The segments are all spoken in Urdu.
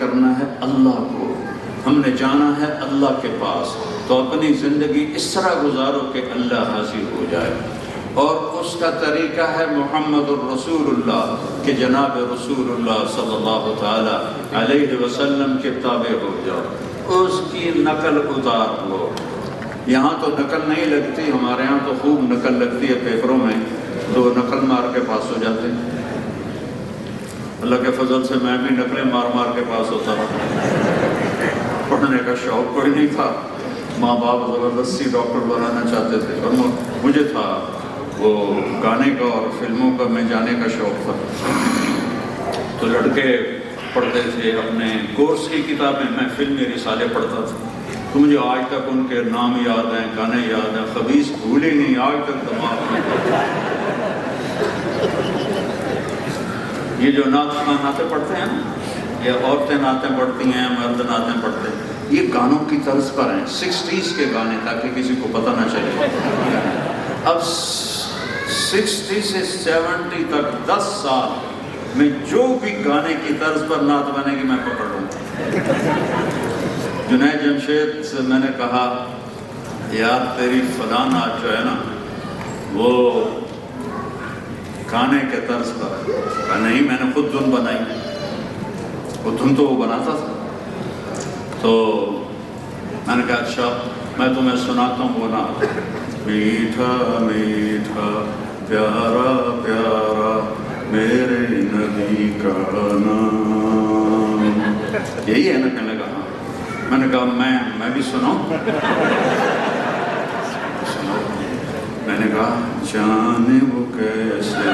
کرنا ہے اللہ کو، ہم نے جانا ہے اللہ کے پاس، تو اپنی زندگی اس طرح گزارو کہ اللہ حاضر ہو جائے۔ اور اس کا طریقہ ہے محمد الرسول اللہ، کہ جناب رسول اللہ صلی اللہ تعالی علیہ وسلم کے تابع ہو جاؤ، اس کی نقل اتار لو۔ یہاں تو نقل نہیں لگتی، ہمارے ہاں تو خوب نقل لگتی ہے پیپروں میں، تو نقل مار کے پاس ہو جاتے ہیں۔ اللہ کے فضل سے میں بھی نقلیں مار مار کے پاس ہوتا رہا۔ پڑھنے کا شوق کوئی نہیں تھا، ماں باپ زبردستی ڈاکٹر بنانا چاہتے تھے، اور مجھے تھا وہ گانے کا اور فلموں کا میں جانے کا شوق تھا۔ تو لڑکے پڑھتے تھے اپنے کورس کی کتابیں، میں فلمی رسالے پڑھتا تھا، تو مجھے آج تک ان کے نام یاد ہیں، گانے یاد ہیں، خبیث بھولے نہیں، آج تک دماغ میں۔ یہ جو نعتیں پڑھتے ہیں نا، یہ عورتیں نعتیں پڑھتی ہیں، مرد نعتیں پڑھتے ہیں، یہ گانوں کی طرز پر ہیں، 60s کے گانے، تاکہ کسی کو پتہ نہ چلے۔ اب 60 سے 70 تک 10 سال میں جو بھی گانے کی طرز پر نعت بنے گی میں پکڑ لوں گا۔ جنید جمشید سے میں نے کہا یار تیری فلاں نعت جو ہے نا وہ گانے کے طرز پر ہے۔ کہا نہیں، میں نے خود دھن بنائی۔ وہ دھن تو وہ بناتا تھا، تو میں نے کہا اچھا میں تمہیں سناتا ہوں وہ نعت۔ میٹھا میٹھا پیارا پیارا میرے نبی کا نام، یہی ہے نا؟ کہنے لگا ہاں۔ میں نے کہا میں بھی سناؤں؟ میں نے کہا جانے وہ کیسے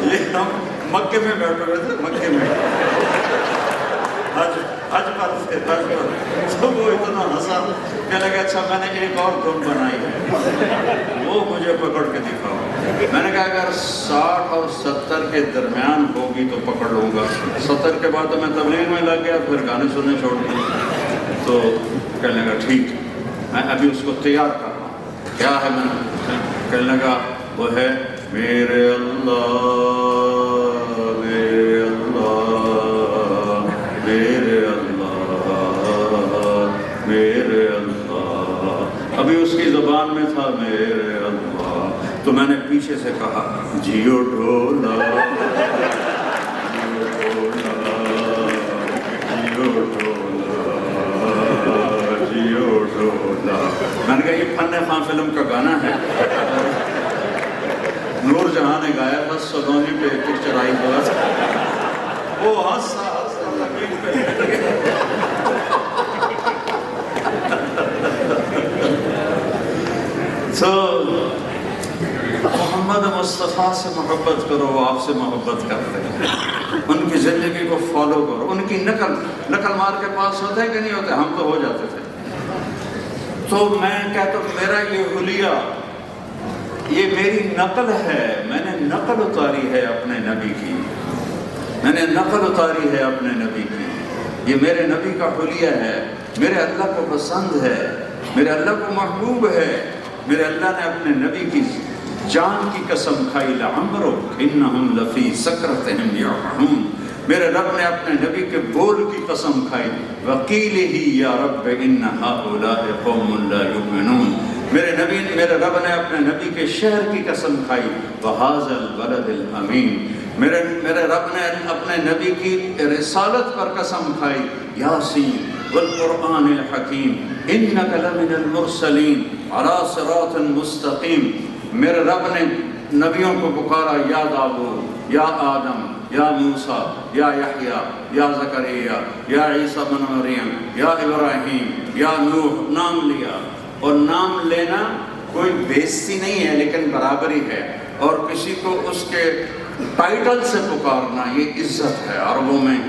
یہ ہم مکے میں بیٹھے ہوئے تھے، مکے میں حج پر تو وہ اتنا ہنسا، کہنے لگا اچھا میں نے ایک اور دھن بنائی ہے، وہ مجھے پکڑ کے دکھاؤ۔ میں نے کہا اگر 60 اور 70 کے درمیان ہوگی تو پکڑ لوں گا، 70 کے بعد تو میں تبلیغ میں لگ گیا، پھر گانے سننے چھوڑ دیے۔ تو کہنے لگا ٹھیک، میں ابھی اس کو تیار کر رہا ہوں۔ کیا ہے؟ میں کہنے لگا وہ ہے میرے اللہ میرے اللہ میرے اللہ میرے اللہ، ابھی اس کی زبان میں تھا میرے اللہ۔ تو میں نے پیچھے سے کہا جیو ڈھولا جیو ڈھولا جیو ڈھولا۔ میں نے کہا یہ فن خان فلم کا گانا ہے، نور جہاں نے گایا تھا، سلونی پہ پکچر آئی ہوا تھا، وہ ہنسا زمین پہ لیٹ گیا۔ تو محمد مصطفیٰ سے محبت کرو، وہ آپ سے محبت کرتے ہیں، ان کی زندگی کو فالو کرو، ان کی نقل مار کے پاس ہوتے ہیں کہ نہیں ہوتے؟ ہم تو ہو جاتے تھے۔ تو میں کہتا ہوں میرا یہ حلیہ، یہ میری نقل ہے، میں نے نقل اتاری ہے اپنے نبی کی، میں نے نقل اتاری ہے اپنے نبی کی، یہ میرے نبی کا حلیہ ہے، میرے اللہ کو پسند ہے، میرے اللہ کو محبوب ہے۔ میرے اللہ نے اپنے نبی کی جان کی قسم کھائی، لعمرک انہم لفی سکرتہم یعمہون، میرے رب نے اپنے نبی کے بول کی قسم کھائی، وقیلہ یا رب ان ہؤلاء قوم لا یؤمنون، میرے رب نے اپنے نبی کے شہر کی قسم کھائی، وہذا البلد الامین، میرے رب نے اپنے نبی کی رسالت پر قسم کھائی، یاسین والقرآن الحکیم انک لمن المرسلین علی صراط مستقیم۔ میرے رب نے نبیوں کو پکارا، یا داؤد، یا آدم، یا موسیٰ، یا یحییٰ، یا زکریا، یا عیسیٰ بن مریم، یا ابراہیم، یا نوح، نام لیا۔ اور نام لینا کوئی بےزتی نہیں ہے لیکن برابری ہے، اور کسی کو اس کے ٹائٹل سے پکارنا یہ عزت ہے، عربوں میں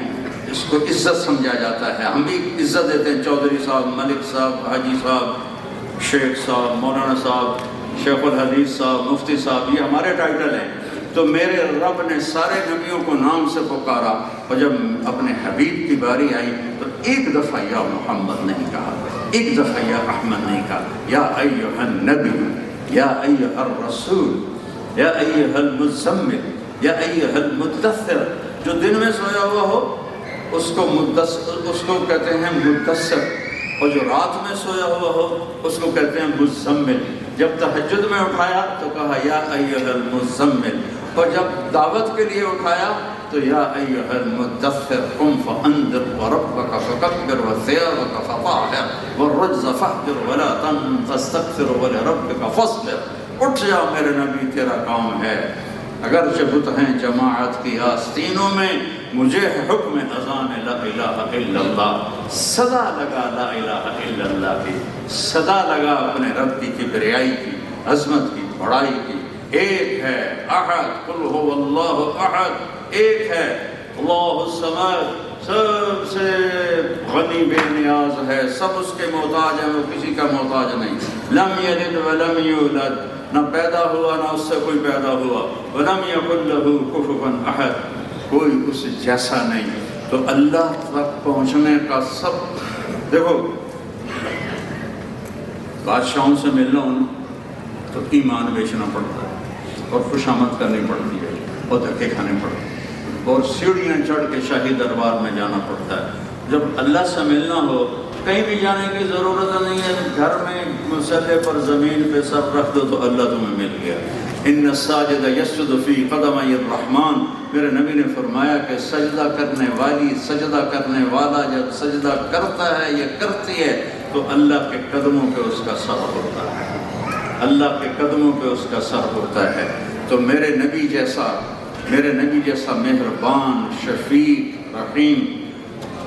اس کو عزت سمجھا جاتا ہے۔ ہم بھی عزت دیتے ہیں، چودھری صاحب، ملک صاحب، حاجی صاحب، شیخ صاحب، مولانا صاحب، شیخ الحدیث صاحب، مفتی صاحب، یہ ہمارے ٹائٹل ہیں۔ تو میرے رب نے سارے نبیوں کو نام سے پکارا، اور جب اپنے حبیب کی باری آئی تو ایک دفعہ یا محمد نہیں کہا۔ ایک دفعہ یا احمد نہیں کہا، یا ایھا النبی، یا ایھا الرسول، یا ایھا المزمل، یا ایھا المدثر۔ جو دن میں سویا ہوا ہو اس کو کہتے ہیں مدثر، اور جو رات میں سویا ہوا ہو اس کو کہتے ہیں مزمل۔ جب تہجد میں اٹھایا تو کہا یا ایھا المزمل، اور جب دعوت کے لیے اٹھایا تو یا ایھا المدثر قم فانذر وربک فکبر وثیابک فطہر والرجز فاہجر ولا تمنن تستکثر ولربک فاصبر۔ اٹھ جا میرے نبی، تیرا کام ہے، اگرچہ بت ہیں جماعت کی آستینوں میں، مجھے حکم اذان لا الہ الا اللہ، صدا لگا لا الہ الا اللہ کی، صدا لگا اپنے رب کی کبریائی کی، عظمت کی، بڑائی کی۔ ایک ہے احد، قل هو اللہ احد، ایک ہے اللہ الصمد، سب سے غنی بے نیاز ہے، سب اس کے محتاج ہیں، وہ کسی کا محتاج نہیں۔ لم یلد ولم یولد، نہ پیدا ہوا نہ اس سے کوئی پیدا ہوا، ولم یکن لہ کفوا احد، کوئی اس جیسا نہیں۔ تو اللہ تک پہنچنے کا سب، دیکھو بادشاہوں سے ملنا ہو تو ایمان بیچنا پڑتا ہے، اور خوشامد کرنی پڑتی ہے، اور دھکے کھانے پڑتے ہیں، اور سیڑھیاں چڑھ کے شاہی دربار میں جانا پڑتا ہے۔ جب اللہ سے ملنا ہو کہیں بھی جانے کی ضرورت نہیں ہے، گھر میں مسلح پر زمین پہ سر رکھ دو تو اللہ تمہیں مل گیا۔ ان الساجد یسجد فی قدمی الرحمن، میرے نبی نے فرمایا کہ سجدہ کرنے والی، سجدہ کرنے والا جب سجدہ کرتا ہے یا کرتی ہے تو اللہ کے قدموں پہ اس کا سر ہوتا ہے، اللہ کے قدموں پہ اس کا سر ہوتا ہے۔ تو میرے نبی جیسا مہربان، شفیق، رحیم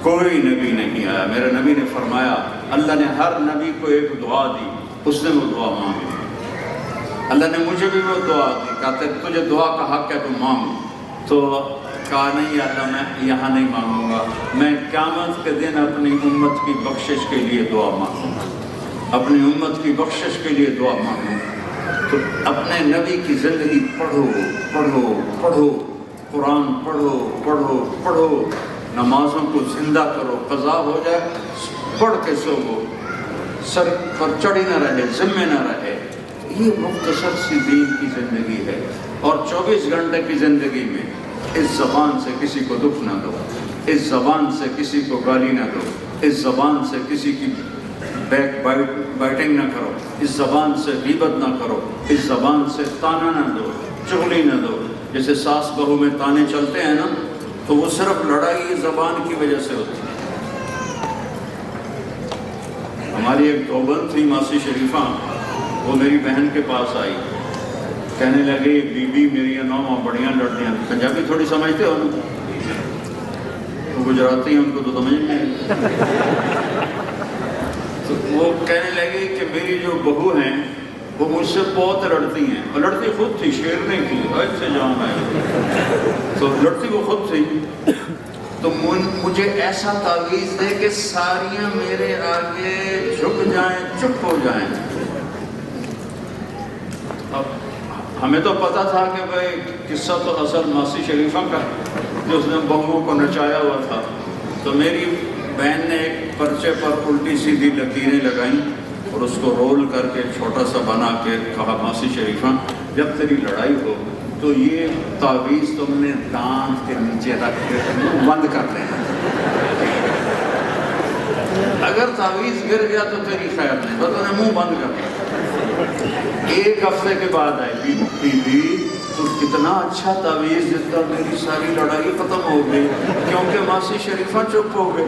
کوئی نبی نہیں آیا۔ میرے نبی نے فرمایا، اللہ نے ہر نبی کو ایک دعا دی، اس نے وہ دعا مانگی۔ اللہ نے مجھے بھی وہ دعا دی، کہتے تجھے دعا کا حق ہے تو مانگ، تو کہا نہیں اللہ میں یہاں نہیں مانگوں گا، میں قیامت کے دن اپنی امت کی بخشش کے لیے دعا مانگوں گا، اپنی امت کی بخشش کے لیے دعا مانگوں گا۔ تو اپنے نبی کی زندگی پڑھو پڑھو پڑھو، قرآن پڑھو پڑھو پڑھو، نمازوں کو زندہ کرو، قضا ہو جائے پڑھ کے سو، سر پر چڑھی نہ رہے، ذمے نہ رہے۔ یہ مختصر سی دین کی زندگی ہے، اور 24 گھنٹے کی زندگی میں اس زبان سے کسی کو دکھ نہ دو، اس زبان سے کسی کو گالی نہ دو، اس زبان سے کسی کی بیک بائٹنگ نہ کرو، اس زبان سے غیبت نہ کرو، اس زبان سے تانا نہ دو، چغلی نہ دو۔ جیسے ساس بہو میں تانے چلتے ہیں نا، تو وہ صرف لڑائی زبان کی وجہ سے ہوتی ہے۔ ہماری ایک دیوبند تھی ماسی شریفہ، وہ میری بہن کے پاس آئی، کہنے لگے بی بی میری نو بڑیاں لڑتی ہیں۔ پنجابی تھوڑی سمجھتے ہو نا، وہ گجراتی ہیں، ان کو تو سمجھ نہیں۔ تو وہ کہنے لگی کہ میری جو بہو ہیں وہ مجھ سے بہت لڑتی ہیں، اور لڑتی خود تھی، شیر نہیں تھی، حج سے جان ہے، تو لڑتی وہ خود تھی۔ تو مجھے ایسا تعویذ دے کہ ساریاں میرے آگے جھک جائیں، چپ ہو جائیں۔ اب ہمیں تو پتا تھا کہ بھائی قصہ تو اصل ماسی شریفہ کا، جو اس نے بہوؤں کو نچایا ہوا تھا۔ تو میری بہن نے ایک پرچے پر الٹی سیدھی لکیریں لگائیں اور اس کو رول کر کے چھوٹا سا بنا کے کہا ماسی شریفہ جب تیری لڑائی ہو تو یہ تعویذ تم نے دانت کے نیچے رکھ کے بند کر لینا، اگر تعویذ گر گیا تو تیری خیر نہیں، تو نے منہ بند کر دیا۔ ایک ہفتے کے بعد آئی بی تو کتنا اچھا تعویذ دیتا، میری ساری لڑائی ختم ہو گئی کیونکہ ماسی شریفہ چپ ہو گئے۔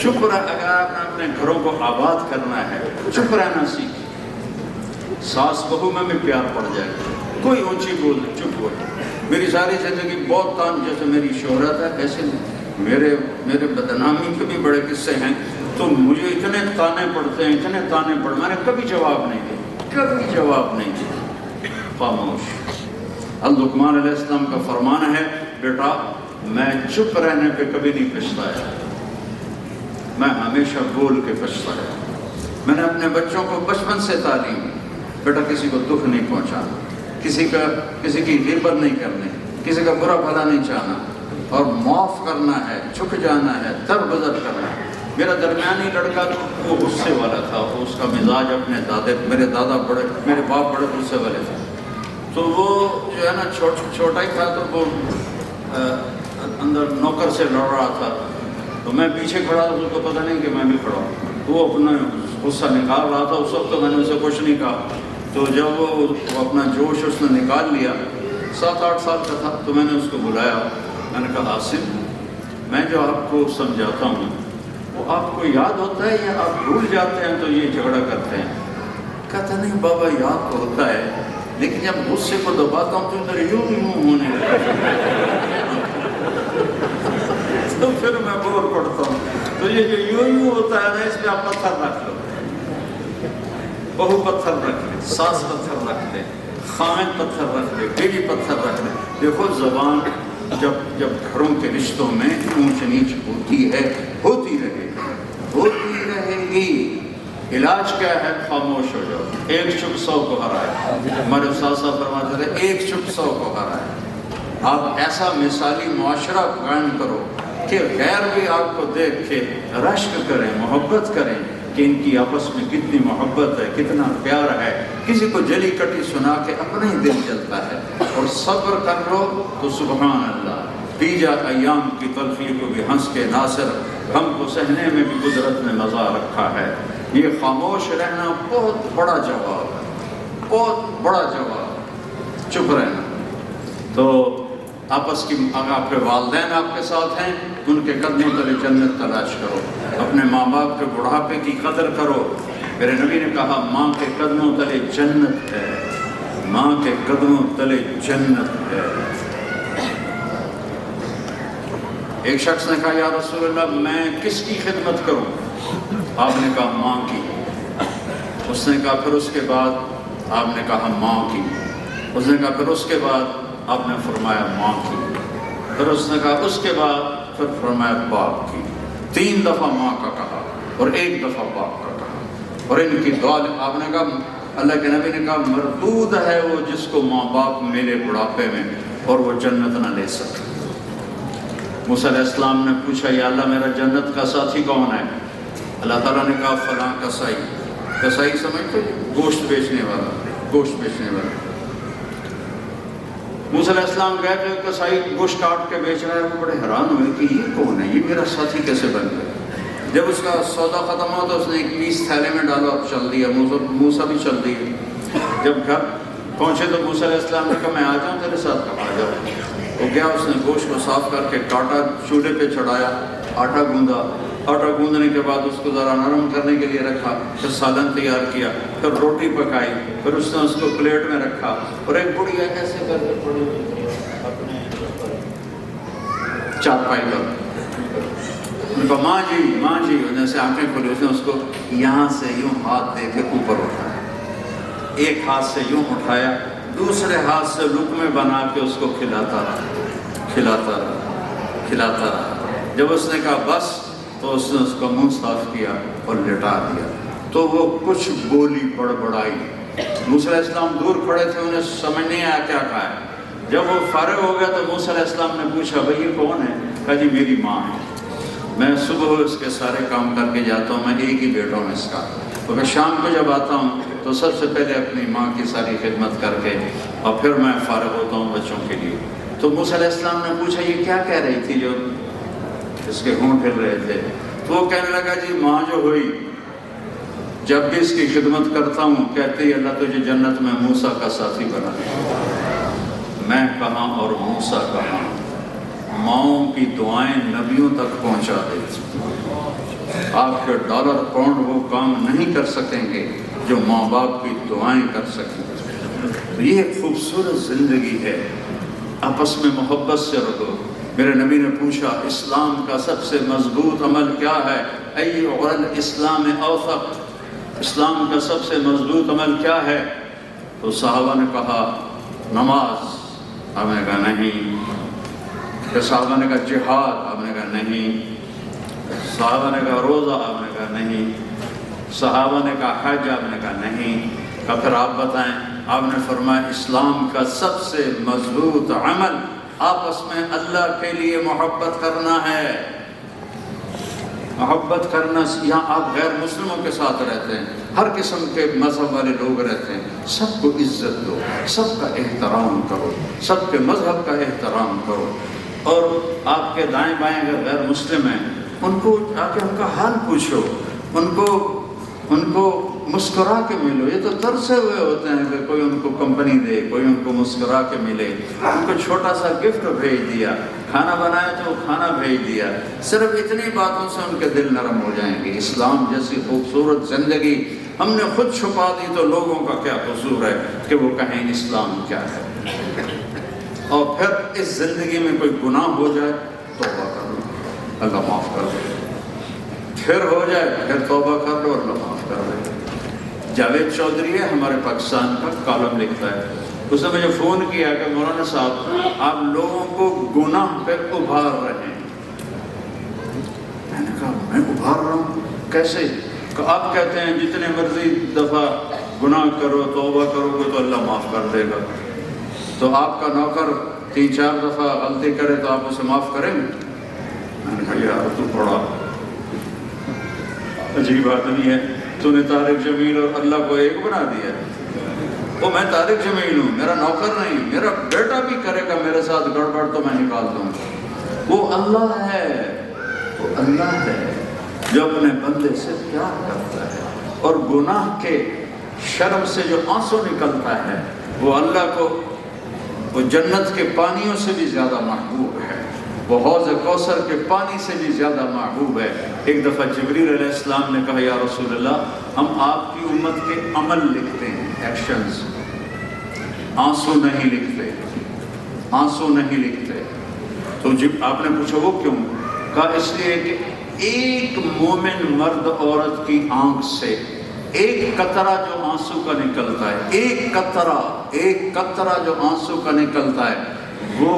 شکر ہے، اگر آپ نے اپنے گھروں کو آباد کرنا ہے چپ رہنا سیکھ، ساس بہو میں بھی پیار پڑ جائے، کوئی اونچی بول دے چپ ہو۔ میری ساری زندگی بہت تان، جیسے میری شہرت ہے ایسے میرے بدنامی کے بھی بڑے قصے ہیں، تو مجھے اتنے تانے پڑتے ہیں، اتنے تانے پڑتے، میں نے کبھی جواب نہیں دیا، کبھی جواب نہیں دیا، خاموش۔ لقمان علیہ السلام کا فرمان ہے، بیٹا میں چپ رہنے پہ کبھی نہیں پچھتایا، میں ہمیشہ بول کے پچھتایا۔ میں نے اپنے بچوں کو بچپن سے تعلیم، بیٹا کسی کو دکھ نہیں پہنچانا، کسی کی غیبت نہیں کرنی، کسی کا برا بھلا نہیں چاہنا، اور معاف کرنا ہے، جھک جانا ہے، درگزر کرنا ہے۔ میرا درمیانی لڑکا وہ غصے والا تھا، اس کا مزاج اپنے میرے باپ بڑے غصے والے تھے، تو وہ جو ہے نا چھوٹا ہی تھا، تو وہ اندر نوکر سے لڑ رہا تھا، تو میں پیچھے کھڑا تھا، اس کو پتہ نہیں کہ میں بھی کھڑا ہوں، تو وہ اپنا غصہ نکال رہا تھا۔ اس وقت تو میں نے اسے کچھ نہیں کہا، تو جب وہ اپنا جوش اس نے نکال لیا، 7-8 سال کا تھا، تو میں نے اس کو بلایا، میں نے کہا عاصم، میں جو آپ کو سمجھاتا ہوں وہ آپ کو یاد ہوتا ہے یا آپ بھول جاتے ہیں تو یہ جھگڑا کرتے ہیں؟ کہتا نہیں بابا یاد تو ہوتا ہے، لیکن جب غصے کو دباتا ہوں تو ادھر یوں ہونے تو پھر میں بور پڑتا ہوں۔ تو یہ جو یوں ہوتا ہے نا، اس میں آپ پتھر رکھ لو، بہو پتھر رکھ لیں، ساس پتھر رکھ لیں، خامد پتھر رکھ لیں، بیوی پتھر رکھ لیں۔ دیکھو زبان جب گھروں کے رشتوں میں اونچ نیچ ہوتی ہے، ہوتی رہے گی، علاج کیا ہے؟ خاموش ہو جاؤ، ایک چپ 100 کو ہرائے۔ ہمارے استاد صاحب فرماتے تھے ایک چپ 100 کو ہرائے۔ آپ ایسا مثالی معاشرہ قائم کرو کہ غیر بھی آپ کو دیکھ کے رشک کریں، محبت کریں کہ ان کی آپس میں کتنی محبت ہے، کتنا پیار ہے۔ کسی کو جلی کٹی سنا کے اپنا ہی دل جلتا ہے، اور صبر کر لو تو سبحان اللہ، پی جا ایام کی تلخی کو بھی ہنس کے ناصر، غم کو سہنے میں بھی قدرت نے مزہ رکھا ہے۔ یہ خاموش رہنا بہت بڑا جواب ہے، بہت بڑا جواب، چپ رہنا۔ تو آپس کی، اگر آپ کے والدین آپ کے ساتھ ہیں، ان کے قدموں تلے جنت تلاش کرو، اپنے ماں باپ کے بڑھاپے کی قدر کرو۔ میرے نبی نے کہا ماں کے قدموں تلے جنت ہے، ماں کے قدموں تلے جنت ہے۔ ایک شخص نے کہا یا رسول اللہ میں کس کی خدمت کروں؟ آپ نے کہا ماں کی۔ اس نے کہا پھر اس کے بعد؟ آپ نے کہا ماں کی۔ اس نے کہا پھر اس کے بعد؟ آپ نے فرمایا ماں کی۔ پھر اس نے کہا اس کے بعد؟ پھر فرمایا باپ کی۔ 3 دفعہ ماں کا کہا اور 1 دفعہ باپ کا کہا، اور ان کی دعا آپ نے کہا، اللہ کے نبی نے کہا مردود ہے وہ جس کو ماں باپ ملے بڑھاپے میں اور وہ جنت نہ لے سکے۔ موسیٰ علیہ السلام نے پوچھا یا اللہ میرا جنت کا ساتھی کون ہے؟ اللہ تعالیٰ نے کہا فلاں کسائی۔ کسائی سمجھتے گوشت بیچنے والا، گوشت بیچنے والا۔ موسیٰ علیہ السلام گئے کہ کسائی گوشت کاٹ کے بیچ رہا ہے، وہ بڑے حیران ہوئے کہ یہ کون ہے، یہ میرا ساتھی کیسے بن گیا؟ جب اس کا سودا ختم ہوا تو اس نے 1 پیس تھیلے میں ڈالا اور چل دیا، موسیٰ بھی چل دیا۔ جب گھر پہنچے تو موسیٰ علیہ السلام نے کہا میں آ جاؤں تیرے ساتھ؟ کہا آ جاؤ۔ وہ گیا، اس نے گوشت کو صاف کر کے کاٹا، چولہے پہ چڑھایا، آٹا گوندا، آٹا گوندنے کے بعد اس کو ذرا نرم کرنے کے لیے رکھا، پھر سالن تیار کیا، پھر روٹی پکائی، پھر اس نے اس کو پلیٹ میں رکھا، اور ایک بڑھیا ایسے کر کے پڑی ہوئی اپنے چارپائی پر، ان کو ماں جی ماں جی، انہیں سے آنکھیں کھولی، اس نے اس کو یہاں سے یوں ہاتھ دے کے اوپر اٹھایا، ایک ہاتھ سے یوں اٹھایا، دوسرے ہاتھ سے لقمے بنا کے اس کو کھلاتا رہا، کھلاتا رہا، کھلاتا رہا۔ جب اس نے کہا بس تو اس نے اس کا منہ صاف کیا اور لٹا دیا، تو وہ کچھ بولی بڑبڑائی۔ موسیٰ علیہ السلام دور کھڑے تھے، انہیں سمجھ نہیں آیا کیا کہا ہے۔ جب وہ فارغ ہو گیا تو موسیٰ علیہ السلام نے پوچھا بھئی یہ کون ہے؟ کہا جی میری ماں ہے، میں صبح اس کے سارے کام کر کے جاتا ہوں، میں ایک ہی بیٹا ہوں اس کا، تو میں شام کو جب آتا ہوں تو سب سے پہلے اپنی ماں کی ساری خدمت کر کے اور پھر میں فارغ ہوتا ہوں بچوں کے لیے۔ تو موسیٰ علیہ السلام نے پوچھا یہ کیا کہہ رہی تھی جو اس کے ہونٹ ہل رہے تھے؟ تو وہ کہنے لگا جی ماں جو ہوئی جب بھی اس کی خدمت کرتا ہوں کہتی اللہ تجھے جنت میں موسیٰ کا ساتھی بنا دے۔ میں کہاں اور موسیٰ کہاں، ماؤں کی دعائیں نبیوں تک پہنچا دیتی۔ آپ کے ڈالر پاؤنڈ وہ کام نہیں کر سکیں گے جو ماں باپ کی دعائیں کر سکیں۔ یہ ایک خوبصورت زندگی ہے، آپس میں محبت سے رہو۔ میرے نبی نے پوچھا اسلام کا سب سے مضبوط عمل کیا ہے؟ ایُّ الاسلام اوثق، اسلام کا سب سے مضبوط عمل کیا ہے؟ تو صحابہ نے کہا نماز، آپ نے کہا نہیں۔ کہ صحابہ نے کہا جہاد، آپ نے کہا نہیں۔ صحابہ نے کہا روزہ، آپ نے کہا نہیں۔ صحابہ نے کہا حج، آپ نے کہا نہیں۔ کہا پھر آپ بتائیں؟ آپ نے فرمایا اسلام کا سب سے مضبوط عمل آپس میں اللہ کے لیے محبت کرنا ہے۔ محبت کرنا، یہاں آپ غیر مسلموں کے ساتھ رہتے ہیں، ہر قسم کے مذہب والے لوگ رہتے ہیں، سب کو عزت دو، سب کا احترام کرو، سب کے مذہب کا احترام کرو، اور آپ کے دائیں بائیں اگر غیر مسلم ہیں ان کو آ کے ان کا حال پوچھو، ان کو مسکرا کے ملو۔ یہ تو ترسے ہوئے ہوتے ہیں کہ کوئی ان کو کمپنی دے، کوئی ان کو مسکرا کے ملے، ان کو چھوٹا سا گفٹ بھیج دیا، کھانا بنایا تو کھانا بھیج دیا، صرف اتنی باتوں سے ان کے دل نرم ہو جائیں گے۔ اسلام جیسی خوبصورت زندگی ہم نے خود چھپا دی تو لوگوں کا کیا قصور ہے کہ وہ کہیں اسلام کیا ہے۔ اور پھر اس زندگی میں کوئی گناہ ہو جائے توبہ کر لو، اللہ معاف کر دے، پھر ہو جائے پھر توبہ کر لو، اللہ معاف کر دے۔ جاوید چودھری ہے ہمارے پاکستان کا، کالم لکھتا ہے، اس نے مجھے فون کیا کہ مولانا صاحب آپ لوگوں کو گناہ پہ ابھار رہے ہیں۔ میں نے کہا میں ابھار رہا ہوں کیسے؟ کہ آپ کہتے ہیں جتنے مرضی دفعہ گناہ کرو توبہ کرو گے تو اللہ معاف کر دے گا، تو آپ کا نوکر 3-4 دفعہ غلطی کرے تو آپ اسے معاف کریں گے؟ میں نے کہا یار تو بڑا عجیب آدمی ہے، تو نے طارق جمیل اور اللہ کو ایک بنا دیا۔ وہ میں طارق جمیل ہوں، میرا نوکر نہیں، میرا بیٹا بھی کرے گا میرے ساتھ گڑبڑ تو میں نکال دوں گا۔ وہ اللہ ہے، وہ اللہ ہے جو اپنے بندے سے پیار کرتا ہے، اور گناہ کے شرم سے جو آنسو نکلتا ہے وہ اللہ کو وہ جنت کے پانیوں سے بھی زیادہ محبوب ہے، وہ حوض کوثر کے پانی سے بھی زیادہ محبوب ہے۔ ایک دفعہ جبریل علیہ السلام نے کہا یا رسول اللہ ہم آپ کی امت کے عمل لکھتے ہیں، ایکشنز، آنسو نہیں لکھتے، آنسو نہیں لکھتے۔ تو جب آپ نے پوچھا وہ کیوں؟ کہا اس لیے کہ ایک مومن مرد عورت کی آنکھ سے ایک قطرہ جو آنسو کا نکلتا ہے، ایک قطرہ جو آنسو کا نکلتا ہے وہ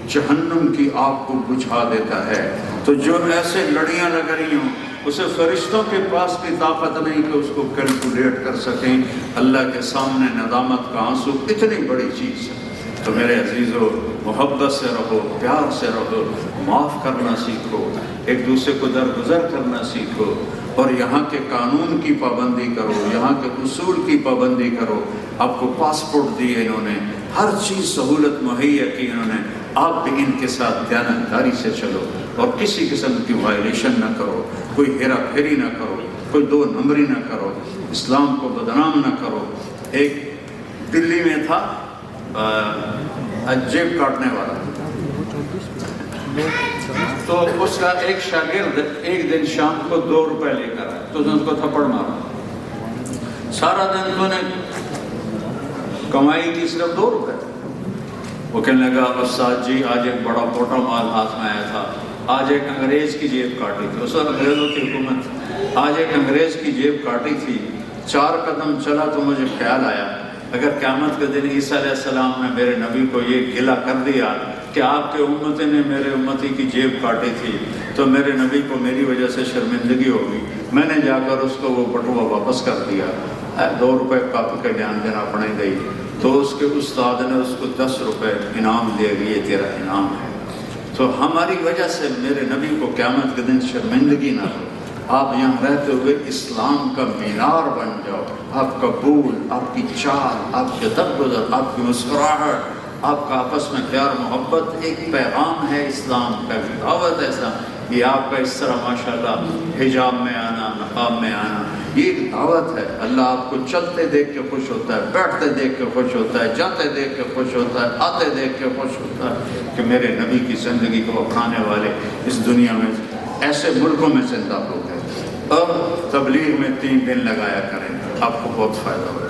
جہنم کی آگ کو بجھا دیتا ہے۔ تو جو ایسے لڑیاں لگ رہی ہوں اسے فرشتوں کے پاس بھی طاقت نہیں کہ اس کو کیلکولیٹ کر سکیں، اللہ کے سامنے ندامت کا آنسو اتنی بڑی چیز ہے۔ تو میرے عزیزو محبت سے رہو، پیار سے رہو، معاف کرنا سیکھو، ایک دوسرے کو درگزر کرنا سیکھو، اور یہاں کے قانون کی پابندی کرو، یہاں کے اصول کی پابندی کرو۔ آپ کو پاسپورٹ دیے انہوں نے، ہر چیز سہولت مہیا کی انہوں نے، آپ بھی ان کے ساتھ دیانتداری سے چلو اور کسی قسم کی وائلیشن نہ کرو، کوئی ہیرا پھیری نہ کرو، کوئی 2 نمبری نہ کرو، اسلام کو بدنام نہ کرو۔ ایک دلی میں تھا جیب کاٹنے والا، تو اس کا ایک شاگرد ایک دن شام کو 2 روپے لے کر آیا، تو اس کو تھپڑ مارا۔ سارا دن تو نے کمائی کی صرف 2 روپے۔ وہ کہنے لگا استاد جی آج ایک بڑا موٹا مال ہاتھ میں آیا تھا، آج ایک انگریز کی جیب کاٹی تھی، اس وقت انگریزوں کی حکومت، آج ایک انگریز کی جیب کاٹی تھی۔ 4 قدم چلا تو مجھے خیال آیا اگر قیامت کے دن عیسیٰ علیہ السلام نے میرے نبی کو یہ گلہ کر دیا کہ آپ کے امتی نے میرے امتی کی جیب کاٹی تھی تو میرے نبی کو میری وجہ سے شرمندگی ہوگی، میں نے جا کر اس کو وہ بٹوا واپس کر دیا، 2 روپے کاپی کا دھیان دینا پڑے گئی، تو اس کے استاد نے اس کو 10 روپے انعام دے گی، یہ تیرا انعام ہے۔ تو ہماری وجہ سے میرے نبی کو قیامت کے دن شرمندگی نہ ہو، آپ یہاں رہتے ہوئے اسلام کا مینار بن جاؤ، آپ کا بول، آپ کی چال، آپ کے درگزر، آپ کی مسکراہٹ، آپ کا آپس میں پیار محبت ایک پیغام ہے اسلام کا، دعوت ہے اسلام۔ یہ آپ کا اس طرح ماشاءاللہ حجاب میں آنا، نقاب میں آنا، یہ ایک دعوت ہے۔ اللہ آپ کو چلتے دیکھ کے خوش ہوتا ہے، بیٹھتے دیکھ کے خوش ہوتا ہے، جاتے دیکھ کے خوش ہوتا ہے، آتے دیکھ کے خوش ہوتا ہے کہ میرے نبی کی زندگی کو اپنانے والے اس دنیا میں ایسے ملکوں میں زندہ ہو گئے۔ اور تبلیغ میں 3 دن لگایا کریں، آپ کو بہت فائدہ ہوگا۔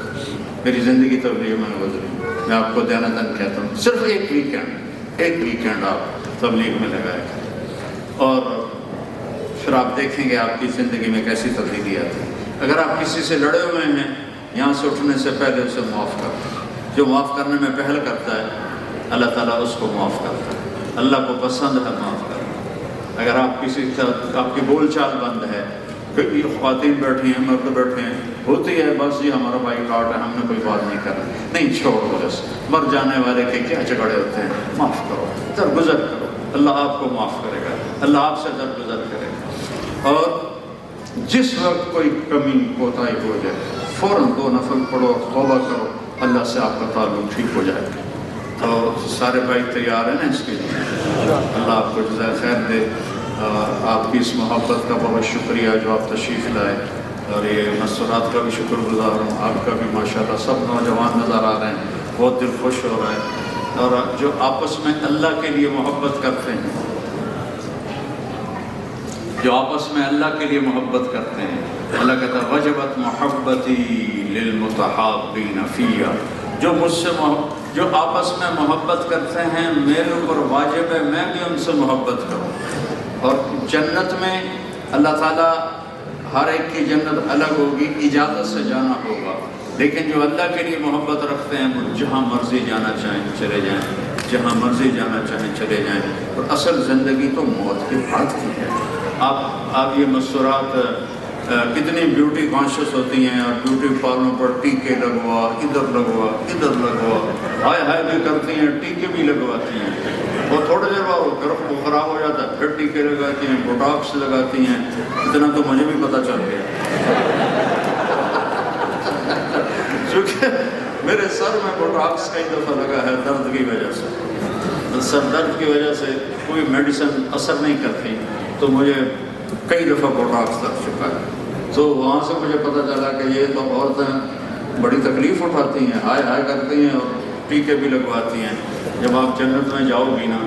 میری زندگی تبلیغ میں گزری، میں آپ کو دیانتاً کہتا ہوں، صرف ایک ویکینڈ آپ تبلیغ میں لگائے کریں، اور پھر آپ دیکھیں گے آپ کی زندگی میں کیسی تبدیلی آتی ہے۔ اگر آپ کسی سے لڑے ہوئے ہیں، یہاں سے اٹھنے سے پہلے اسے معاف کریں، جو معاف کرنے میں پہل کرتا ہے اللہ تعالیٰ اس کو معاف کرتا ہے، اللہ کو پسند ہے معاف کرنا۔ اگر آپ کسی سے آپ کی بول چال بند ہے، کہ خواتین بیٹھی ہیں، مرد بیٹھے ہیں، ہوتی ہے بس یہ ہمارا بھائی کاٹ ہے، ہم نے کوئی بات نہیں کرنا، نہیں چھوڑو، بس مر جانے والے کے کیا جھگڑے ہوتے ہیں، معاف کرو، درگزر کرو، اللہ آپ کو معاف کرے گا، اللہ آپ سے درگزر کرے گا۔ اور جس وقت کوئی کمی کوتاہی ہو جائے فوراً 2 نفل پڑھو اور توبہ کرو، اللہ سے آپ کا تعلق ٹھیک ہو جائے گا۔ تو سارے بھائی تیار ہیں نا اس کے لیے؟ اللہ آپ کو جزائے خیر دے۔ آپ کی اس محبت کا بہت شکریہ جو آپ تشریف لائے، اور یہ مسورات کا بھی شکر گزار ہوں، آپ کا بھی ماشاءاللہ سب نوجوان نظر آ رہے ہیں، بہت دل خوش ہو رہا ہے۔ اور جو آپس میں اللہ کے لیے محبت کرتے ہیں، جو آپس میں اللہ کے لیے محبت کرتے ہیں، اللہ کہتا ہے وجبت محبتی للمتحابین فیہ، جو مجھ سے جو آپس میں محبت کرتے ہیں میرے اوپر واجب ہے میں بھی ان سے محبت کروں۔ اور جنت میں اللہ تعالیٰ ہر ایک کی جنت الگ ہوگی، اجازت سے جانا ہوگا، لیکن جو اللہ کے لیے محبت رکھتے ہیں وہ جہاں مرضی جانا چاہیں چلے جائیں، جہاں مرضی جانا چاہیں چلے جائیں۔ اور اصل زندگی تو موت کے بعد کی ہے۔ آپ یہ مسورات کتنی بیوٹی کانشیس ہوتی ہیں، اور بیوٹی پارلروں پر ٹیکے لگوا، ادھر لگوا ادھر لگوا، ہائے ہائے بھی کرتی ہیں، ٹیکے بھی لگواتی ہیں، اور تھوڑے دیر بعد وہ گرف وہ خراب ہو جاتا ہے، پھر ٹیکے لگاتی ہیں، بوٹاکس لگاتی ہیں۔ اتنا تو مجھے بھی پتہ چل گیا، چونکہ میرے سر میں بوٹاکس کئی دفعہ لگا ہے درد کی وجہ سے، سر درد کی وجہ سے کوئی میڈیسن اثر نہیں کرتی، تو مجھے کئی دفعہ بوٹاکس لگ چکا ہے۔ تو وہاں سے مجھے پتہ چلا کہ یہ تو عورتیں بڑی تکلیف اٹھاتی ہیں، ہائے ہائے کرتی ہیں اور ٹیکے بھی لگواتی ہیں۔ جب آپ جنت میں جاؤ گی نا،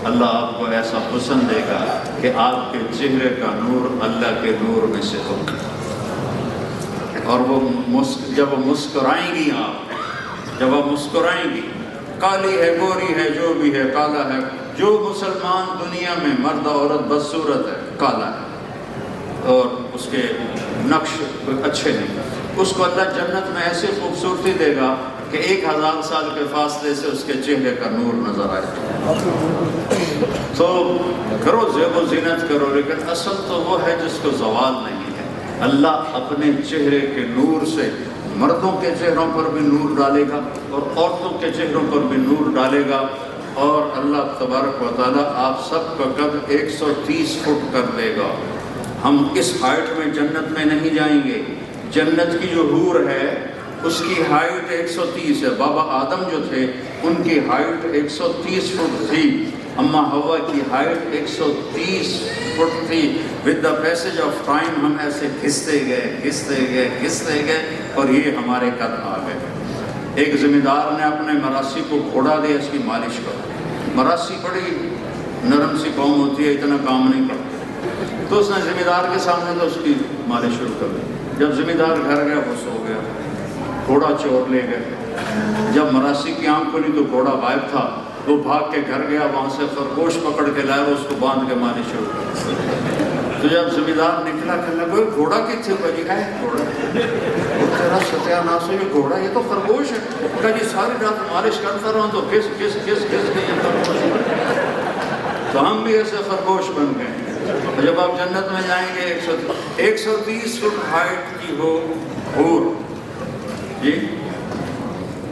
اللہ آپ کو ایسا حسن دے گا کہ آپ کے چہرے کا نور اللہ کے نور میں سے ہوگا، اور وہ جب وہ مسکرائیں گی، جب آپ مسکرائیں گی، کالی ہے گوری ہے جو بھی ہے کالا ہے، جو مسلمان دنیا میں مرد عورت بدصورت ہے کالا ہے، اور اس کے نقش اچھے نہیں، اس کو اللہ جنت میں ایسی خوبصورتی دے گا کہ 1000 سال کے فاصلے سے اس کے چہرے کا نور نظر آئے۔ تو کرو زیب و زینت کرو، لیکن اصل تو وہ ہے جس کو زوال نہیں ہے۔ اللہ اپنے چہرے کے نور سے مردوں کے چہروں پر بھی نور ڈالے گا اور عورتوں کے چہروں پر بھی نور ڈالے گا، اور اللہ تبارک و تعالیٰ آپ سب کا قد 130 فٹ کر دے گا۔ ہم اس ہائٹ میں جنت میں نہیں جائیں گے۔ جنت کی جو حور ہے اس کی ہائٹ 130 ہے۔ بابا آدم جو تھے ان کی ہائٹ 130 فٹ تھی، اماں ہوا کی ہائٹ 130 فٹ تھی۔ With the passage of time ہم ایسے گھستے گئے اور یہ ہمارے قد آ گئے۔ ایک زمیندار نے اپنے مراسی کو گھوڑا دیا اس کی مالش کرو۔ مراسی بڑی نرم سی قوم ہوتی ہے، اتنا کام نہیں کرتی، تو اس نے زمیندار کے سامنے تو اس کی مالش شروع کر دی۔ جب زمیندار گھر گیا وہ سو گیا، گھوڑا چور لے گئے۔ جب مراسی کی آنکھ کھلی تو گھوڑا غائب تھا، وہ بھاگ کے گھر گیا، وہاں سے خرگوش پکڑ کے لایا، اس کو باندھ کے مالش شروع کر دی۔ تو جب زمیندار نکلا کہنے لگا گھوڑا کتنے کو؟ جی ہے گھوڑا، تیرا ستیہ ناس ہے، یہ گھوڑا، یہ تو خرگوش ہے۔ کہا جی ساری رات مالش کرتا رہا تو گھس کے یہ خرگوش۔ تو ہم بھی ایسے خرگوش بن گئے۔ جب آپ جنت میں جائیں گے 130 فٹ ہائٹ کی ہو حور جی،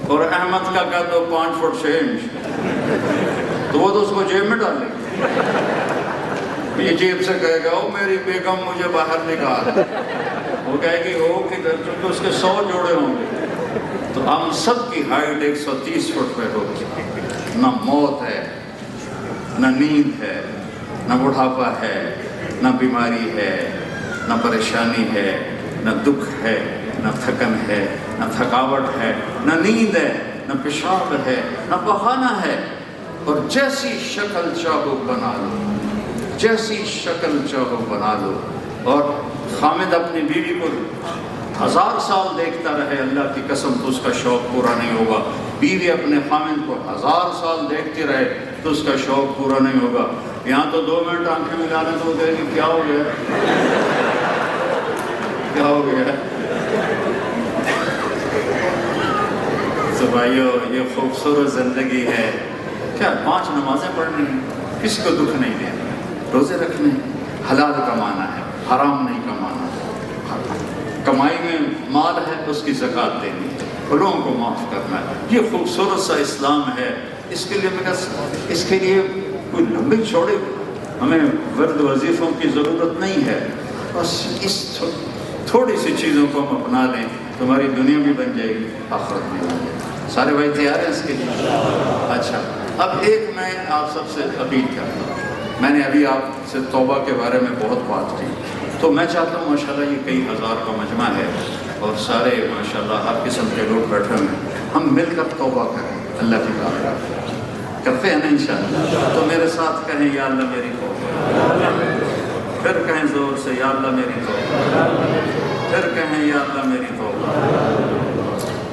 اور احمد کا قد 5 فٹ 6 انچ، تو وہ تو اس کو جیب میں ڈالے گا۔ یہ جیب سے کہے گا او میری بیگم مجھے باہر نکال، وہ کہے گی ہو کدھر، چونکہ اس کے 100 جوڑے ہوں گے۔ تو ہم سب کی ہائٹ 130 فٹ پہ ہوگی۔ نہ موت ہے، نہ نیند ہے، نہ بڑھاپا ہے، نہ بیماری ہے، نہ پریشانی ہے، نہ دکھ ہے، نہ تھکن ہے، نہ تھکاوٹ ہے، نہ نیند ہے، نہ پیشاب ہے، نہ بہانہ ہے۔ اور جیسی شکل چاہو بنا لو، جیسی شکل چاہو بنا لو۔ اور خامد اپنی بیوی کو 1000 سال دیکھتا رہے، اللہ کی قسم، تو اس کا شوق پورا نہیں ہوگا۔ بیوی اپنے خامد کو 1000 سال دیکھتی رہے تو اس کا شوق پورا نہیں ہوگا۔ یہاں تو 2 منٹ آنکھیں ملا لیں تو وہ کہے گی کیا ہو گیا، کیا ہو گیا۔ تو بھائیو یہ خوبصورت زندگی ہے۔ کیا 5 نمازیں پڑھنی ہیں، کس کو دکھ نہیں دینا، روزے رکھنے ہیں، حلال کمانا ہے، حرام نہیں کمانا ہے، کمائی میں مال ہے اس کی زکوٰۃ دینی ہے، لوگوں کو معاف کرنا ہے۔ یہ خوبصورت سا اسلام ہے۔ اس کے لیے کوئی لمبی چوڑی ہمیں ورد وظیفوں کی ضرورت نہیں ہے۔ بس اس تھوڑی سی چیزوں کو ہم اپنا لیں تو ہماری دنیا بھی بن جائے گی، آخرت بھی بن جائے گی۔ سارے بھائی تیار ہیں اس کے لیے؟ اچھا، اب ایک میں آپ سب سے اپیل کرتا ہوں، میں نے ابھی آپ سے توبہ کے بارے میں بہت بات کی، تو میں چاہتا ہوں ماشاءاللہ یہ کئی ہزار کا مجمع ہے اور سارے ماشاءاللہ ہر قسم کے لوگ بیٹھے ہوئے ہیں، ہم مل کر توبہ کریں اللہ کی بارگاہ۔ کرتے ہیں نا انشاءاللہ؟ تو میرے ساتھ کہیں یا اللہ میری توبہ، پھر کہیں زور سے یا اللہ میری توبہ، پھر کہیں یا اللہ میری توبہ۔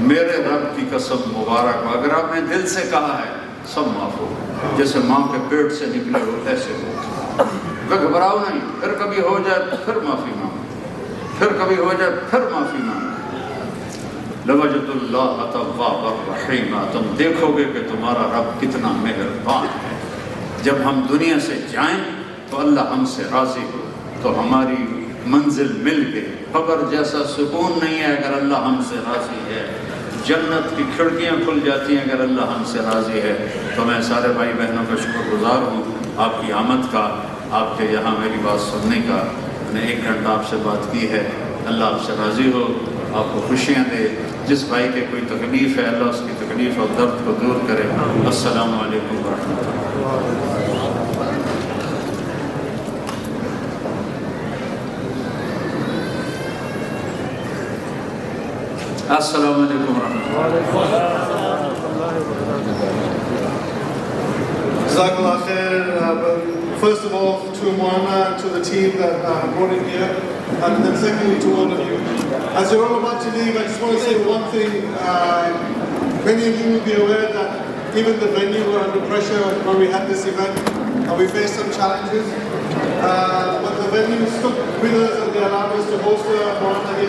میرے رب کی قسم مبارک ہو، اگر آپ نے دل سے کہا ہے سب معاف ہو، جیسے ماں کے پیٹ سے نکلے ہو ایسے ہو، گھبراؤ نہیں، پھر کبھی ہو جائے پھر معافی مانگو، پھر کبھی ہو جائے پھر معافی مانگو۔ لوجد اللہ توابا رحیما، تم دیکھو گے کہ تمہارا رب کتنا مہربان ہے۔ جب ہم دنیا سے جائیں تو اللہ ہم سے راضی ہو تو ہماری منزل مل گئی، قبر جیسا سکون نہیں ہے اگر اللہ ہم سے راضی ہے، جنت کی کھڑکیاں کھل جاتی ہیں اگر اللہ ہم سے راضی ہے۔ تو میں سارے بھائی بہنوں کا شکر گزار ہوں آپ کی آمد کا، آپ کے یہاں میری بات سننے کا۔ میں نے 1 گھنٹہ آپ سے بات کی ہے، اللہ آپ سے راضی ہو، آپ کو خوشیاں دے۔ جس بھائی کے کوئی تکلیف ہے اللہ اس کی تکلیف اور درد کو دور کرے۔ السلام علیکم ورحمۃ اللہ۔ السلام علیکم ورحمۃ اللہ۔ Jazakallah khair. First of all, to Moana, to the team that brought it here, and then secondly to all of you. As you're all about to leave, I just want to say one thing. Many of you will be aware that even the venue were under pressure when we had this event, and we faced some challenges. But the venue stuck with us and they allowed us to host Moana here.